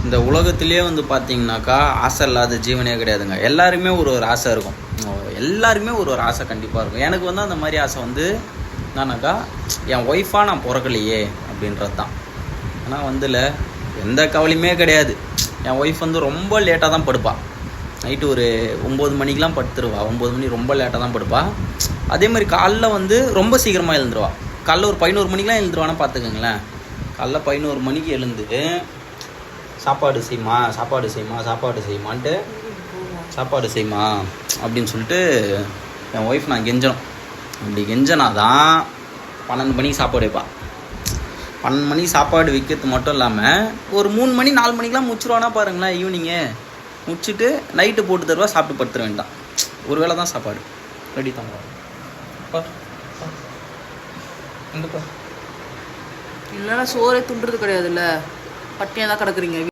இந்த உலகத்திலே வந்து பார்த்தீங்கன்னாக்கா ஆசை இல்லாத ஜீவனே கிடையாதுங்க. எல்லாருமே ஒரு ஆசை இருக்கும். எல்லாருமே ஒரு ஆசை கண்டிப்பாக இருக்கும். எனக்கு வந்து அந்த மாதிரி ஆசை வந்து என்னன்னாக்கா என் ஒய்ஃபாக நான் பிறக்கலையே அப்படின்றது தான். ஆனால் வந்துல எந்த கவலையுமே கிடையாது. என் ஒய்ஃப் வந்து ரொம்ப லேட்டாக தான் படுப்பாள். நைட்டு ஒரு 9 மணிக்கெலாம் படுத்துருவா. 9 மணி ரொம்ப லேட்டாக தான் படுப்பாள். அதே மாதிரி காலைல வந்து ரொம்ப சீக்கிரமாக எழுந்துருவா. காலைல ஒரு 11 மணிக்கெலாம் எழுந்துருவானா பார்த்துக்கோங்களேன். காலைல 11 மணிக்கு எழுந்து சாப்பாடு செய்யுமா செய்யுமான்ட்டு சாப்பாடு செய்யுமா அப்படின்னு சொல்லிட்டு என் ஒய்ஃப் நான் கெஞ்சணும். அப்படி கெஞ்சனா தான் 12 மணிக்கு சாப்பாடு வைப்பாள். 12 மணிக்கு சாப்பாடு வைக்கிறது மட்டும் இல்லாமல் ஒரு 3 மணி 4 மணிக்கெலாம் முடிச்சிருவானா பாருங்களேன். ஈவினிங்கு முடிச்சுட்டு நைட்டு போட்டு தருவா. சாப்பிட்டு படுத்துற வேண்டாம். ஒரு வேளை தான் சாப்பாடு ரெடி தான். இல்லைன்னா சோறே துண்டுறது கிடையாதுல்ல, பட்டினியாக தான் கிடக்குறீங்க.